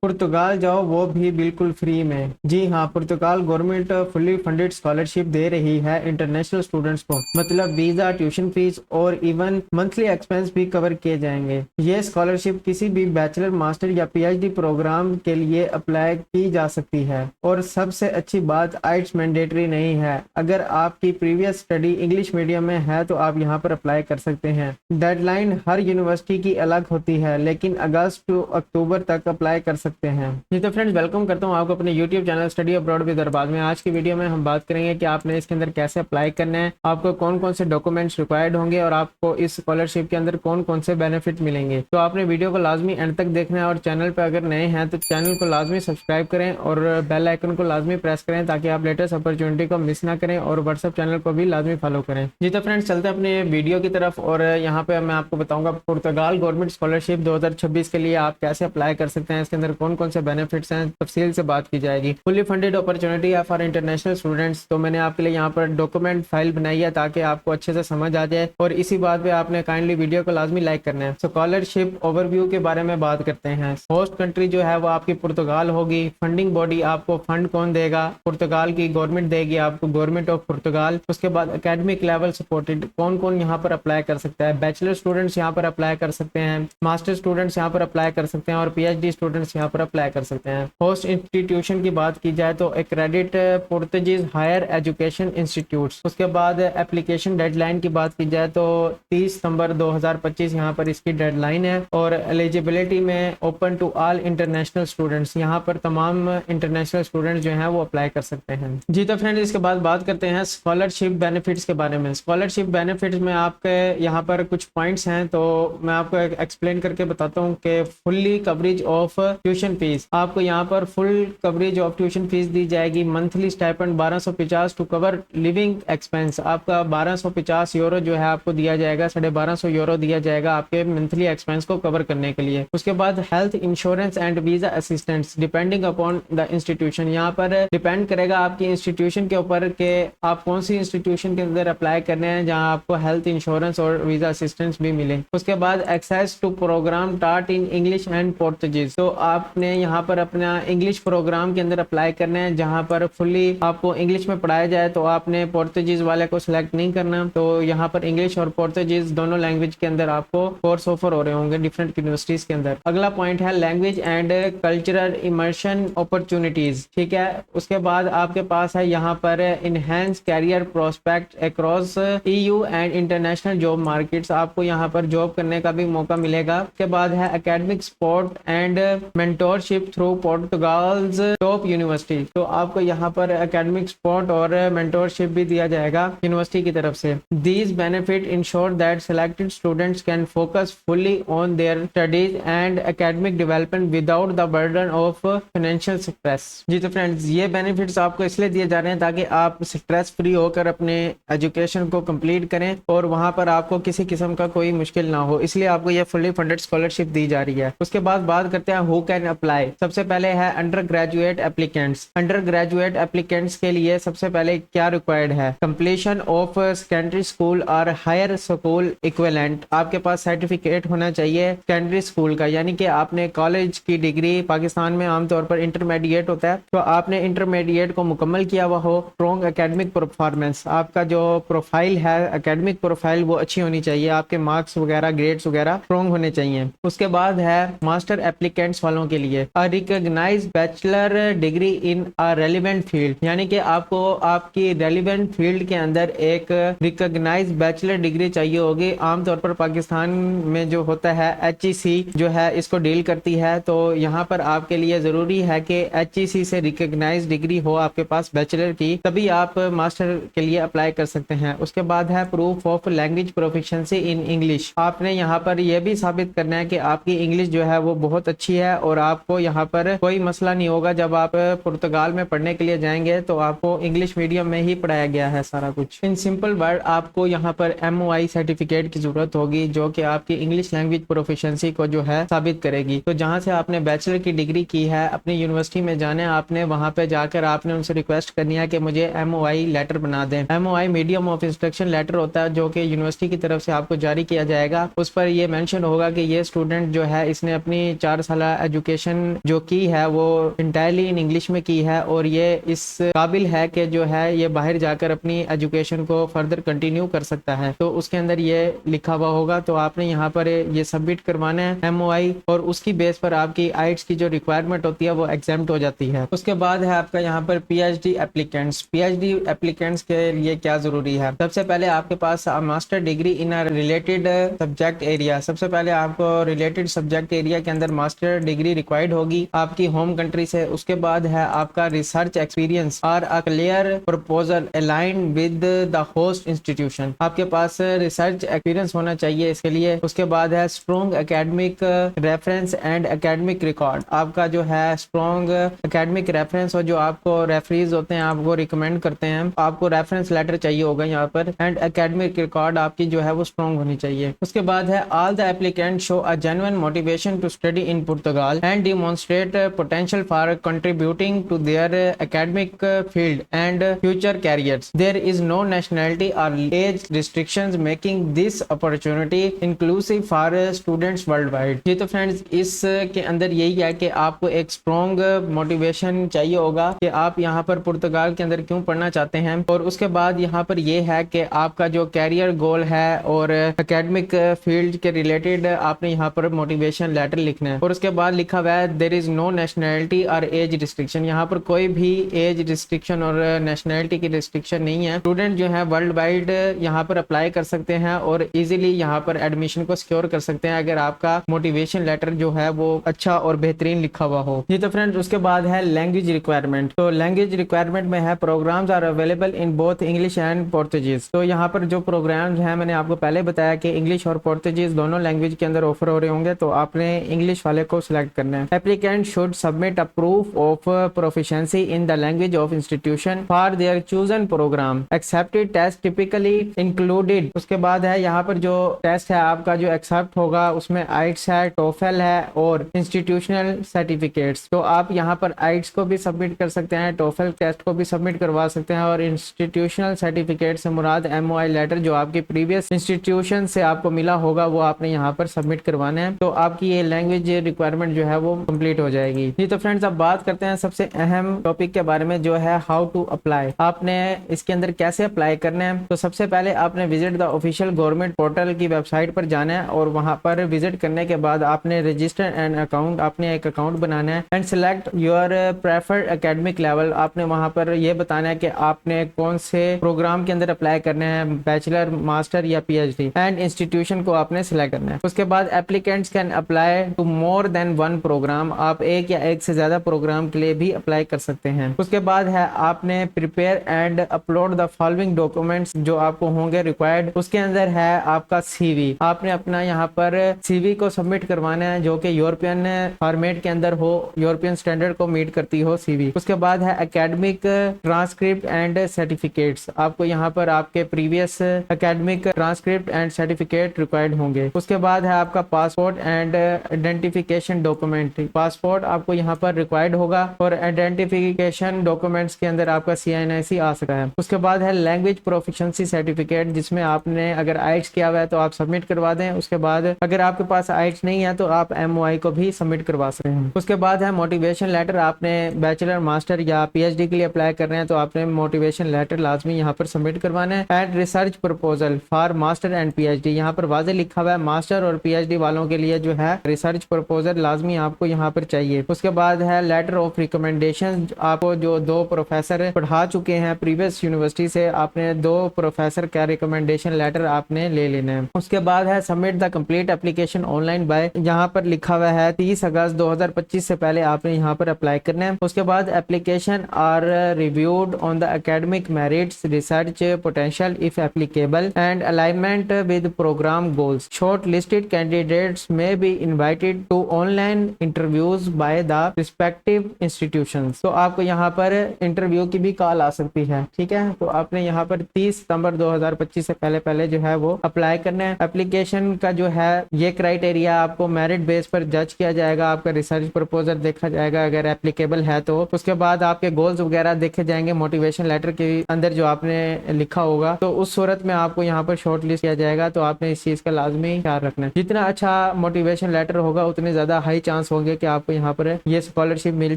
पुर्तगाल जाओ, वो भी बिल्कुल फ्री में। जी हाँ, पुर्तगाल गवर्नमेंट फुल्ली फंडेड स्कॉलरशिप दे रही है इंटरनेशनल स्टूडेंट्स को। मतलब वीजा, ट्यूशन फीस और इवन मंथली एक्सपेंस भी कवर किए जाएंगे। ये स्कॉलरशिप किसी भी बैचलर, मास्टर या पीएचडी प्रोग्राम के लिए अप्लाई की जा सकती है। और सबसे अच्छी बात, आइट्स मैंडेटरी नहीं है। अगर आपकी प्रीवियस स्टडी इंग्लिश मीडियम में है तो आप यहाँ पर अप्लाई कर सकते हैं। डेडलाइन हर यूनिवर्सिटी की अलग होती है, लेकिन अगस्त टू अक्टूबर तक अप्लाई कर सकते हैं। जी तो फ्रेंड्स, वेलकम करता हूँ आपको अपने YouTube channel study abroad with Arbaz में। आज की वीडियो में हम बात करेंगे कि आपने इसके अंदर कैसे अप्लाई करना है, आपको कौन कौन से डॉक्यूमेंट्स रिक्वायर्ड होंगे और आपको इस स्कॉलरशिप के अंदर कौन कौन से बेनिफिट मिलेंगे। तो आपने वीडियो को लाजमी एंड तक देखना है और चैनल पर अगर नए हैं तो चैनल को लाजमी सब्सक्राइब करें और बेल आइकन को लाजमी प्रेस करें ताकि आप लेटेस्ट अपॉर्चुनिटी को मिस ना करें और व्हाट्सएप चैनल को भी लाजमी फॉलो करें। जी तो फ्रेंड्स, चलते हैं अपने वीडियो की तरफ और यहाँ पे मैं आपको बताऊंगा पुर्तगाल गवर्नमेंट स्कॉलरशिप 2026 के लिए आप कैसे अप्लाई कर सकते हैं, इसके अंदर कौन कौन से बेनिफिट्स हैं, तफसील से बात की जाएगी। फुली फंडेड अपॉर्चुनिटी है फॉर इंटरनेशनल स्टूडेंट्स। तो मैंने आपके लिए यहाँ पर डॉक्यूमेंट फाइल बनाई है ताकि आपको अच्छे से समझ आ जाए और इसी बात पे आपने काइंडली वीडियो को लाजमी लाइक करना है। स्कॉलरशिप ओवरव्यू के बारे में बात करते हैं। होस्ट कंट्री जो है वो आपकी पुर्तगाल होगी। फंडिंग बॉडी, आपको फंड कौन देगा? पुर्तगाल की गवर्नमेंट देगी आपको, गवर्नमेंट ऑफ पुर्तगाल। उसके बाद एकेडमिक लेवल सपोर्टेड, कौन कौन यहाँ पर अप्लाई कर सकता है? बैचलर स्टूडेंट्स यहाँ पर अप्लाई कर सकते हैं, मास्टर स्टूडेंट्स यहाँ पर अप्लाई कर सकते हैं और पीएचडी स्टूडेंट्स यहाँ पर अप्लाई कर सकते हैं। होस्ट इंस्टीट्यूशन की बात की जाए तो accredit Portuguese higher education institutes. उसके बाद एप्लीकेशन डेडलाइन की बात की जाए तो 30 सितंबर 2025 यहाँ पर इसकी डेडलाइन है। और एलिजिबिलिटी में open to all international students, यहाँ पर तमाम इंटरनेशनल स्टूडेंट्स जो हैं वो अप्लाई कर सकते हैं। जी तो फ्रेंड्स, इसके बाद बात करते हैं स्कॉलरशिप बेनिफिट्स के बारे में। स्कॉलरशिप बेनिफिट्स में आपके यहाँ पर कुछ पॉइंट्स हैं तो मैं आपको एक्सप्लेन करके बताता हूँ कि fully coverage of tuition fees, आपको यहाँ पर full coverage of tuition fees दी जाएगी। Monthly stipend 1250 to cover living expense, आपका 1250 यूरो जो है आपको दिया जाएगा, 1250 यूरो दिया जाएगा आपके मंथली एक्सपेंस को कवर करने के लिए। उसके बाद health insurance and visa assistance depending upon the institution, यहाँ पर डिपेंड करेगा आपकी इंस्टीट्यूशन के ऊपर कि आप कौन सी इंस्टीट्यूशन के अंदर अप्लाई करने हैं जहाँ आपको हेल्थ इंश्योरेंस और वीजा असिस्टेंस भी मिले। उसके बाद एक्सेस टू प्रोग्राम टाट इन इंग्लिश एंड पोर्तुगीज, तो आपने यहाँ पर अपना इंग्लिश प्रोग्राम के अंदर अप्लाई करना है जहाँ पर फुल्ली आपको इंग्लिश में पढ़ाया जाए। तो आपने पोर्तुगीज वाले को सिलेक्ट नहीं करना, तो यहाँ पर इंग्लिश और पोर्तुगीज दोनों लैंग्वेज के अंदर आपको कोर्स ऑफर हो रहे होंगे डिफरेंट यूनिवर्सिटीज के अंदर। अगला पॉइंट है language and cultural immersion opportunities, ठीक है। उसके बाद आपके पास है यहाँ पर enhance career prospect across EU and international job markets, आपको यहाँ पर जॉब करने का भी मौका मिलेगा। उसके बाद है academic support and mentorship through Portugal's top university, तो आपको यहाँ पर एकेडमिक सपोर्ट और मेंटोरशिप भी दिया जाएगा यूनिवर्सिटी की तरफ से। These benefit ensure that selected students can focus fully on their studies and academic development without the burden of financial stress. जी तो फ्रेंड्स, ये बेनिफिट्स आपको इसलिए दिए जा रहे हैं ताकि आप स्ट्रेस फ्री होकर अपने एजुकेशन को कंप्लीट करें और वहां पर आपको किसी किस्म का कोई मुश्किल ना हो, इसलिए आपको ये फुल्ली फंडेड स्कॉलरशिप दी जा रही है। उसके बाद बात करते हैं हु कैन अप्लाई। सबसे पहले है under graduate applicants. Under graduate applicants के लिए सबसे पहले क्या रिक्वायर्ड है? कंप्लीशन ऑफ सेकेंडरी स्कूल और हायर स्कूल इक्विवेलेंट, आपके पास सर्टिफिकेट होना चाहिए सेकेंडरी स्कूल का, यानी कि आपने कॉलेज की डिग्री, पाकिस्तान में आमतौर पर इंटरमीडिएट होता है, तो आपने इंटरमीडिएट को मुकम्मल किया हुआ हो। स्ट्रॉन्ग एकेडमिक परफॉर्मेंस, आपका जो प्रोफाइल है एकेडमिक प्रोफाइल वो अच्छी होनी चाहिए, आपके मार्क्स वगैरह ग्रेड्स वगैरह स्ट्रॉन्ग होने चाहिए। उसके बाद है मास्टर एप्लीकेंट्स वालों के लिए recognised bachelor degree in a relevant field, यानी कि आपको आपकी रेलिवेंट फील्ड के अंदर एक रिकॉग्नाइज्ड बैचलर डिग्री चाहिए होगी। आमतौर पर पाकिस्तान में जो होता है HEC जो है इसको डील करती है, तो यहाँ पर आपके लिए जरूरी है कि HEC से रिकॉग्नाइज्ड डिग्री हो आपके पास बैचलर की, तभी आप मास्टर के लिए अप्लाई कर सकते हैं। उसके बाद है proof of language proficiency in English, आपने यहाँ पर यह भी साबित करना है कि आपकी इंग्लिश जो है वो बहुत अच्छी है और आपको यहाँ पर कोई मसला नहीं होगा। जब आप पुर्तगाल में पढ़ने के लिए जाएंगे तो आपको इंग्लिश मीडियम में ही पढ़ाया गया है सारा कुछ। इन सिंपल वर्ड, आपको यहाँ पर MOI सर्टिफिकेट की जरूरत होगी जो कि आपकी इंग्लिश लैंग्वेज प्रोफिशिएंसी को जो है साबित करेगी। तो जहाँ से आपने बैचलर की डिग्री की है अपनी यूनिवर्सिटी में जाने, आपने वहाँ पे जाकर आपने उनसे रिक्वेस्ट करनी है कि मुझे MOI लेटर बना दें। MOI medium of instruction letter होता है जो कि यूनिवर्सिटी की तरफ से आपको जारी किया जाएगा। उस पर यह मेंशन होगा कि ये स्टूडेंट जो है इसने अपनी 4 साल एजुकेशन एजुकेशन जो की है वो इंटायरली इन इंग्लिश में की है और ये इस काबिल है कि जो है ये बाहर जाकर अपनी एजुकेशन को फर्दर कंटिन्यू कर सकता है। तो उसके अंदर ये लिखा हुआ होगा, तो आपने यहाँ पर ये सबमिट करवाना है MOI, और उसकी बेस पर आपकी आइट्स की जो रिक्वायरमेंट होती है वो एग्जाम्प्ट हो जाती है। उसके बाद है आपका यहाँ पर PhD एप्लीकेंट्स के लिए क्या जरूरी है। सबसे पहले आपके पास master degree in a related subject area, सबसे पहले आपको रिलेटेड सब्जेक्ट एरिया के अंदर मास्टर डिग्री रिक्वायर्ड होगी आपकी होम कंट्री से। उसके बाद है आपका रिसर्च एक्सपीरियंस और a clear proposal aligned with the host institution, आपके पास रिसर्च एक्सपीरियंस होना चाहिए इसके लिए। उसके बाद है strong academic reference and academic record, आपका जो है स्ट्रॉन्ग एकेडमिक रेफरेंस और जो आपको रेफरीज होते हैं आपको रिकमेंड करते हैं, आपको रेफरेंस लेटर चाहिए होगा यहाँ पर, एंड एकेडमिक रिकॉर्ड आपकी जो है वो स्ट्रॉन्ग होनी चाहिए। उसके बाद है all the applicant show a genuine motivation to study in Portugal and demonstrate potential for contributing to their academic field and future careers. There is no nationality or age restrictions making this opportunity inclusive for students worldwide. जी तो friends, इसके अंदर यही है कि आपको एक strong motivation चाहिए होगा कि आप यहाँ पर पुर्तगाल के अंदर क्यों पढ़ना चाहते हैं, और उसके बाद यहाँ पर यह है कि आपका जो कैरियर गोल है और एकेडमिक फील्ड के रिलेटेड आपने यहाँ पर मोटिवेशन लेटर लिखना है। और उसके बाद लिखा हुआ है there is no nationality or as restriction, यहाँ पर कोई भी एज रिस्ट्रिक्शन और नेशनैलिटी की रिस्ट्रिक्शन नहीं है। स्टूडेंट जो है वर्ल्ड वाइड यहाँ पर अप्लाई कर सकते हैं और इजीली यहाँ पर एडमिशन को सिक्योर कर सकते हैं अगर आपका मोटिवेशन लेटर जो है वो अच्छा और बेहतरीन लिखा हुआ हो। जी तो फ्रेंड्स, उसके बाद है लैंग्वेज रिक्वायरमेंट। तो लैंग्वेज रिक्वायरमेंट में है programmes are available in both English and Portuguese. तो यहाँ पर जो प्रोग्राम्स हैं मैंने आपको पहले बताया कि इंग्लिश और पोर्तुगीज दोनों लैंग्वेज के अंदर ऑफर हो रहे होंगे, तो आपने इंग्लिश वाले को सिलेक्ट करना है। Applicant should submit a proof of proficiency in the language of institution for their chosen programme, accepted test typically included. उसके बाद है यहाँ पर जो टेस्ट है आपका जो एक्सेप्ट होगा उसमें आइट्स है, टोफेल है और इंस्टीट्यूशनल सर्टिफिकेट्स। तो आप यहाँ पर आइट्स को भी सबमिट कर सकते हैं, टोफेल टेस्ट को भी सबमिट करवा सकते हैं, और इंस्टीट्यूशनल सर्टिफिकेट से मुराद MOI लेटर जो आपके प्रीवियस इंस्टीट्यूशन से आपको मिला होगा वो आपने यहाँ पर सबमिट करवाना है। तो आपकी ये लैंग्वेज रिक्वायरमेंट जो है वो कंप्लीट हो जाएगी। जी तो फ्रेंड्स, अब बात करते हैं सबसे अहम टॉपिक के बारे में जो है हाउ टू अप्लाई। आपने इसके अंदर कैसे अप्लाई करना है। तो सबसे पहले आपने visit the official government portal की वेबसाइट पर जाना है और वहां पर विजिट करने के बाद आपने रजिस्टर एन अकाउंट, आपने एक अकाउंट बनाना है and select your preferred academic level. आपने वहां पर यह बताना है कि आपने कौन से प्रोग्राम के अंदर अप्लाई करना है, बैचलर, मास्टर या PhD, एंड इंस्टीट्यूशन को आपने सिलेक्ट करना है। उसके बाद applicants can apply to more than one programme, आप एक या एक से ज्यादा प्रोग्राम के लिए भी अप्लाई कर सकते हैं। उसके बाद है आपने prepare and upload the following documents जो आपको होंगे रिक्वायर्ड। उसके अंदर है आपका CV, आपने अपना यहाँ पर CV को सबमिट करवाना है जो कि यूरोपियन फॉर्मेट के अंदर हो, यूरोपियन स्टैंडर्ड को मीट करती हो CV। उसके बाद है एकेडमिक ट्रांसक्रिप्ट एंड सर्टिफिकेट्स, आपको यहाँ पर आपके previous academic transcript and certificate required होंगे। उसके बाद है आपका passport and identification document, passport आपको यहाँ पर रिक्वायर्ड होगा और आइडेंटिफिकेशन डॉक्यूमेंट्स के अंदर आपका CNIC आ सकता है। उसके बाद है लैंग्वेज प्रोफिशिएंसी सर्टिफिकेट, जिसमें आपने अगर आइट्स किया हुआ है तो आप सबमिट करवा दें। उसके बाद अगर आपके पास आइट्स नहीं है तो आप MOI को भी सबमिट करवा सकते हैं। उसके बाद है मोटिवेशन लेटर, आपने बैचलर, मास्टर या PhD के लिए अप्लाई कर रहे हैं तो आपने मोटिवेशन लेटर लाजमी यहाँ पर सबमिट करवाना है। And research proposal for master and PhD, यहाँ पर वाज़ेह लिखा हुआ है मास्टर और PhD वालों के लिए जो है रिसर्च प्रपोजल लाजमी आपको यहाँ पर चाहिए। उसके बाद है लेटर ऑफ रिकमेंडेशन, आपको जो 2 प्रोफेसर पढ़ा चुके हैं प्रीवियस यूनिवर्सिटी से, आपने 2 प्रोफेसर का रिकमेंडेशन लेटर आपने ले लेना है। उसके बाद है submit the complete application online by, यहाँ पर लिखा हुआ है 30 अगस्त 2025 से पहले आपने यहाँ पर अप्लाई करना है। उसके बाद application are reviewed on the academic merits, research potential if applicable and alignment with programme goals. Shortlisted candidates में be invited to online interviews by the respective institutions. तो आपको यहाँ पर इंटरव्यू की भी कॉल आ सकती है, ठीक है। तो आपने यहाँ पर 30 सितंबर 2025 से पहले जो है वो अप्लाई करना है। एप्लीकेशन का जो है ये क्राइटेरिया आपको मेरिट बेस पर जज किया जाएगा, आपका रिसर्च प्रपोजल देखा जाएगा अगर एप्लीकेबल है तो। उसके बाद आपके गोल्स वगैरह देखे जाएंगे मोटिवेशन लेटर के अंदर जो आपने लिखा होगा, तो उस सूरत में आपको यहाँ पर शॉर्ट लिस्ट किया जाएगा। तो आपने इस चीज का लाजमी ख्याल रखना है। जितना अच्छा मोटिवेशन लेटर होगा उतने ज्यादा हाई चांस होंगे कि आपको यहाँ पर ये स्कॉलरशिप मिल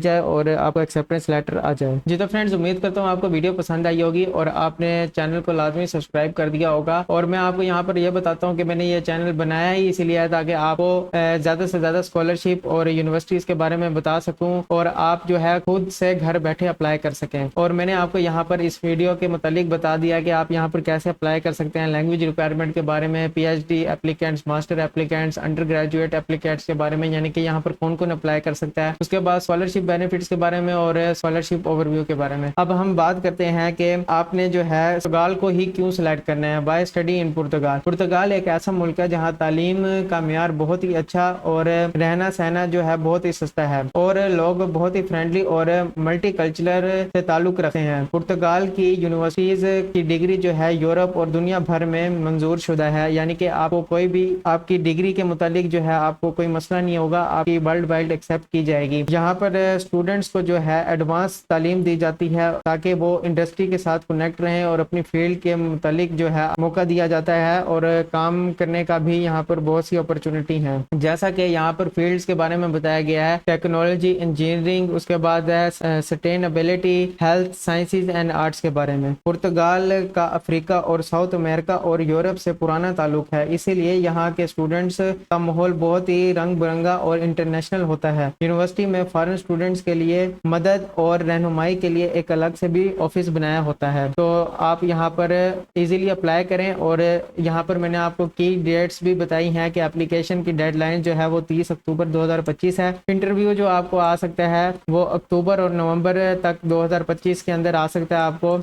जाए और आपको एक्सेप्टेंस लेटर आ जाए। जी तो फ्रेंड्स, उम्मीद करता हूँ आपको वीडियो पसंद आई होगी और आपने चैनल को लाजमी सब्सक्राइब कर दिया होगा। और मैं आपको यहाँ पर यह बताता हूँ कि मैंने ये चैनल बनाया ही इसीलिए है ताकि आपको ज़्यादा से ज़्यादा स्कॉलरशिप और यूनिवर्सिटीज़ के बारे में बता सकूँ और आप जो है खुद से घर बैठे अप्लाई कर सकें। और मैंने आपको यहाँ पर इस वीडियो के मुतालिक बता दिया कि आप यहाँ पर कैसे अप्लाई कर सकते हैं, लैंग्वेज रिक्वायरमेंट के बारे में, PhD applicants, master applicants, under graduate applicants के बारे में, यानी कि यहाँ पर कौन कौन अप्लाई कर सकता है, उसके बाद स्कॉलरशिप बेनिफिट्स के बारे में और स्कॉलरशिप ओवरव्यू के बारे में। अब हम बात करते हैं कि आपने जो है पुर्तगाल को ही क्यों सिलेक्ट करना है। बाय स्टडी इन पुर्तगाल। पुर्तगाल एक ऐसा मुल्क है जहाँ तालीम का म्यार बहुत ही अच्छा और रहना सहना जो है बहुत ही सस्ता है और लोग बहुत ही फ्रेंडली और मल्टी कल्चरल से ताल्लुक रखते हैं। पुर्तगाल की यूनिवर्सिटीज की डिग्री जो है यूरोप और दुनिया भर में मंजूर शुदा है, यानी कि आपको कोई भी आपकी डिग्री के मुतालिक जो है आपको कोई मसला नहीं होगा, आपकी वर्ल्ड वाइड एक्सेप्ट की जाएगी। यहाँ पर स्टूडेंट्स को जो है एडवांस तालीम दी जाती है ताकि वो इंडस्ट्री के साथ कनेक्ट रहें और अपनी फील्ड के मुतालिक जो है मौका दिया जाता है और काम करने का भी यहाँ पर बहुत सी अपॉर्चुनिटी है। जैसा कि यहाँ पर फील्ड्स के बारे में बताया गया है, टेक्नोलॉजी, इंजीनियरिंग, उसके बाद है sustainability, health sciences and arts के बारे में। पुर्तगाल का अफ्रीका और साउथ अमेरिका और यूरोप से पुराना ताल्लुक है, इसीलिए यहाँ के स्टूडेंट्स का माहौल बहुत ही रंग बिरंगा और इंटरनेशनल होता है। यूनिवर्सिटी में फॉरेन स्टूडेंट्स के लिए मदद और रहनुमाई के लिए एक अलग से भी ऑफिस बनाया होता है, तो आप यहाँ पर इजीली अप्लाई करें। और यहाँ पर मैंने आपको की डेट्स भी बताई हैं कि एप्लीकेशन की डेडलाइन जो है वो 30 अक्टूबर 2025 है। इंटरव्यू जो आपको आ सकता है वो अक्टूबर और नवंबर तक 2025 के अंदर आ सकता है। आपको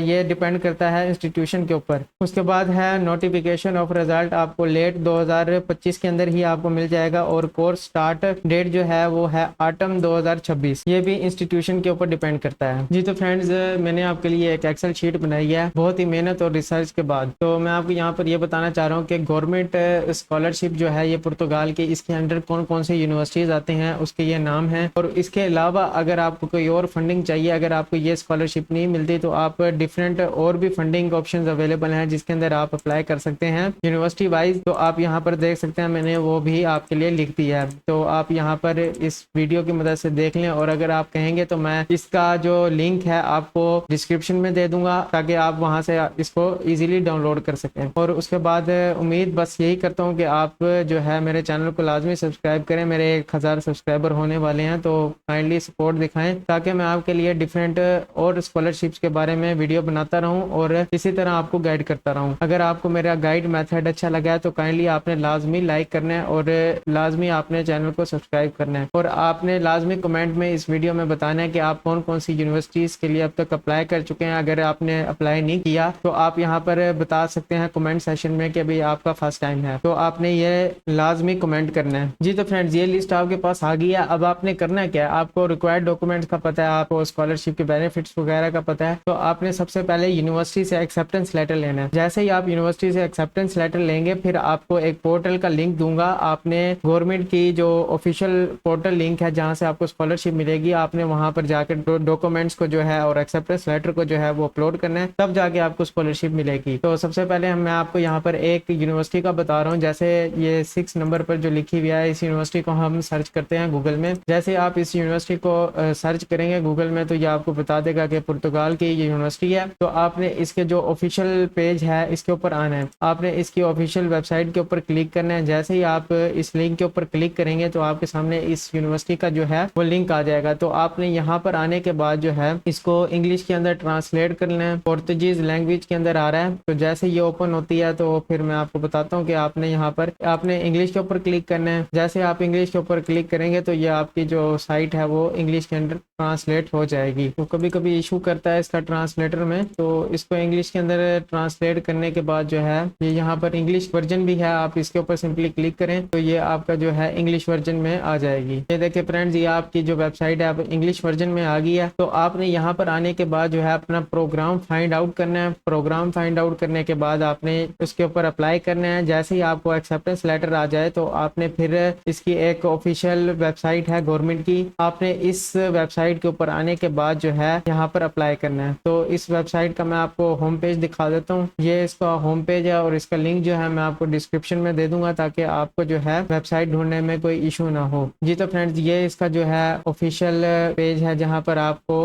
ये डिपेंड करता है इंस्टीट्यूशन के ऊपर। उसके बाद है नोटिफिकेशन ऑफ रिजल्ट, आपको लेट 2025 के अंदर ही आपको मिल जाएगा और कोर्स स्टार्ट डेट जो है वो है ऑटम 2026। ये भी इंस्टीट्यूशन के ऊपर डिपेंड करता है। जी तो फ्रेंड्स, मैंने आपके लिए एक एक्सेल शीट बनाई है बहुत ही मेहनत और रिसर्च के बाद। तो मैं आपको यहाँ पर ये बताना चाह रहा हूँ कि गवर्नमेंट स्कॉलरशिप जो है ये पुर्तगाल की, इसके अंडर कौन कौन से यूनिवर्सिटीज आते हैं उसके ये नाम हैं। और इसके अलावा अगर आपको कोई और फंडिंग चाहिए, अगर आपको ये स्कॉलरशिप नहीं मिलती तो आप डिफरेंट और भी फंडिंग ऑप्शंस अवेलेबल हैं जिसके अंदर आप अप्लाई कर सकते हैं यूनिवर्सिटी वाइज। तो आप यहाँ पर देख सकते हैं, मैंने वो भी आपके लिए लिख दिया है, तो आप यहाँ पर इस वीडियो की मदद से देख लें। और अगर आप कहेंगे तो मैं इसका जो लिंक है आपको डिस्क्रिप्शन में दे दूंगा ताकि आप वहां से इसको इजीली डाउनलोड कर सकें। और उसके बाद उम्मीद बस यही करता हूँ कि आप जो है मेरे चैनल को लाजमी सब्सक्राइब करें। मेरे 1000 सब्सक्राइबर होने वाले हैं, तो काइंडली सपोर्ट दिखाएं ताकि मैं आपके लिए डिफरेंट और स्कॉलरशिप्स के बारे में वीडियो बनाता रहूं और इसी तरह आपको गाइड करता रहूं। अगर आपको मेरा गाइड मेथड अच्छा लगा है तो काइंडली आपने लाजमी लाइक करना है और लाजमी आपने चैनल को सब्सक्राइब करना है और आपने लाजमी कमेंट में इस वीडियो में बताना है कि आप कौन कौन सी यूनिवर्सिटीज के लिए अब तक अप्लाई कर चुके हैं। अगर आपने अप्लाई नहीं किया तो आप यहाँ पर बता सकते हैं कमेंट सेशन में कि अभी आपका फर्स्ट टाइम है, तो आपने ये लाजमी कमेंट करना है। जी तो फ्रेंड्स, ये लिस्ट आपके पास आ गई है। अब आपने करना क्या है, आपको रिक्वायर्ड डॉक्यूमेंट्स का पता है, आपको स्कॉलरशिप के बेनिफिट्स वगैरह का पता है, तो आपने सबसे पहले यूनिवर्सिटी से एक्सेप्टेंस लेटर लेना है। जैसे ही आप यूनिवर्सिटी से एक्सेप्टेंस लेटर लेंगे फिर आपको एक पोर्टल का लिंक दूंगा। आपने गवर्नमेंट की जो ऑफिशियल पोर्टल लिंक है जहाँ से आपको स्कॉलरशिप मिलेगी, आपने वहाँ पर जाकर डॉक्यूमेंट्स को जो है और एक्सेप्टेंस लेटर को जो है वो अपलोड करना है, तब जाके आपको स्कॉलरशिप मिलेगी। तो सबसे पहले मैं आपको यहाँ पर एक यूनिवर्सिटी का बता रहा हूँ। जैसे ये 6 नंबर पर जो लिखी हुई है, इस यूनिवर्सिटी को हम सर्च करते हैं गूगल में। जैसे आप इस यूनिवर्सिटी को सर्च करेंगे गूगल में तो ये आपको बता देगा कि पुर्तगाल की ये यूनिवर्सिटी है। तो आपने इसके जो ऑफिशियल पेज है इसके ऊपर आना है, आपने इसकी ऑफिशियल वेबसाइट के ऊपर क्लिक करना है। जैसे ही आप इस लिंक के ऊपर क्लिक करेंगे तो आपके सामने इस यूनिवर्सिटी का जो है वो लिंक आ जाएगा। तो आपने यहाँ पर आने के बाद जो है इसको इंग्लिश के अंदर ट्रांसलेट करना है, पोर्तुगीज लैंग्वेज के अंदर आ रहा है। तो जैसे ये ओपन होती है तो फिर मैं आपको बताता हूँ कि आपने यहाँ पर आपने इंग्लिश के ऊपर क्लिक करना है। जैसे आप इंग्लिश के ऊपर क्लिक करेंगे तो ये आपकी जो साइट है वो इंग्लिश के अंदर ट्रांसलेट हो जाएगी। तो कभी कभी इशू करता है इसका ट्रांसलेटर में, तो इसको इंग्लिश के अंदर ट्रांसलेट करने के बाद जो है ये यहाँ पर इंग्लिश वर्जन भी है, आप इसके ऊपर सिंपली क्लिक करें तो ये आपका जो है इंग्लिश वर्जन में आ जाएगी। ये देखिए फ्रेंड्स, ये आपकी जो वेबसाइट है आप इंग्लिश वर्जन में आ गई है। तो आपने यहाँ पर आने के बाद जो है अपना प्रोग्राम फाइंड आउट करना है। प्रोग्राम फाइंड आउट करने के बाद आपने उसके ऊपर अप्लाई करना है। जैसे ही आपको एक्सेप्टेंस लेटर आ जाए तो आपने फिर इसकी एक ऑफिशियल वेबसाइट है गवर्नमेंट की, आपने इस वेबसाइट के ऊपर आने के बाद जो है यहाँ पर अप्लाई करना है। तो इस वेबसाइट का मैं आपको होम पेज दिखा देता हूँ। ये इसका होम पेज है और इसका लिंक जो है मैं आपको डिस्क्रिप्शन में दे दूंगा ताकि आपको जो है वेबसाइट ढूंढने में कोई इशू इशू ना हो। जी तो फ्रेंड्स, ये इसका जो है ऑफिशियल पेज है जहाँ पर आपको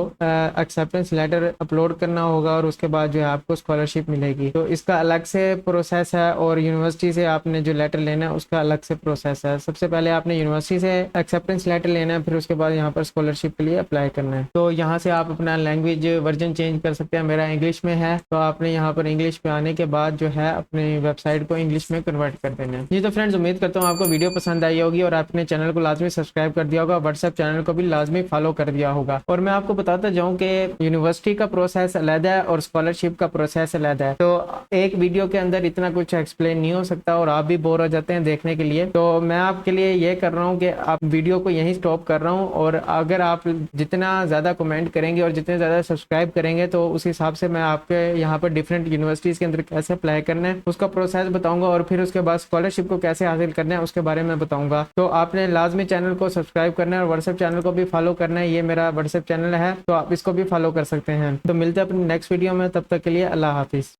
एक्सेप्टेंस लेटर अपलोड करना होगा और उसके बाद जो है आपको स्कॉलरशिप मिलेगी। तो इसका अलग से प्रोसेस है और यूनिवर्सिटी से आपने जो लेटर लेना है उसका अलग से प्रोसेस है। सबसे पहले आपने यूनिवर्सिटी से एक्सेप्टेंस लेटर लेना है, फिर उसके बाद यहाँ पर स्कॉलरशिप के लिए अप्लाई करना है। तो यहाँ से आप अपना लैंग्वेज वर्जन चेंज कर सकते हैं। मेरा इंग्लिश में है तो आपने यहाँ पर इंग्लिश पे आने के बाद जो है अपनी वेबसाइट को इंग्लिश में कन्वर्ट कर देना है। जी तो फ्रेंड्स, उम्मीद करता हूँ आपको वीडियो पसंद आई होगी और आपने चैनल को लाजमी सब्सक्राइब कर दिया होगा, व्हाट्सएप चैनल को भी लाजमी फॉलो कर दिया होगा। और मैं आपको बताता जाऊँ कि यूनिवर्सिटी का प्रोसेस अलग है और स्कॉलरशिप का प्रोसेस अलग है। तो एक वीडियो के अंदर इतना कुछ एक्सप्लेन नहीं हो सकता और आप भी बोर हो जाते हैं देखने के लिए। तो मैं आपके लिए ये कर रहा हूँ कि आप वीडियो को यहीं स्टॉप कर रहा हूँ और अगर आप जितना ज़्यादा कमेंट करेंगे और जितने ज़्यादा सब्सक्राइब करेंगे तो उस हिसाब से मैं आपके यहाँ पर डिफरेंट यूनिवर्सिटीज़ के अंदर कैसे अप्लाई करना है उसका प्रोसेस बताऊँगा और फिर उसके बाद स्कॉलरशिप को कैसे हासिल करना है उसके बारे में बताऊँगा। तो आपने लाजमी चैनल को सब्सक्राइब करना है और व्हाट्सएप चैनल को भी फॉलो करना है। ये मेरा व्हाट्सएप चैनल है तो आप इसको भी फॉलो कर सकते हैं। तो मिलते हैं अपनी नेक्स्ट वीडियो में, तब तक के लिए अल्लाह हाफिज़।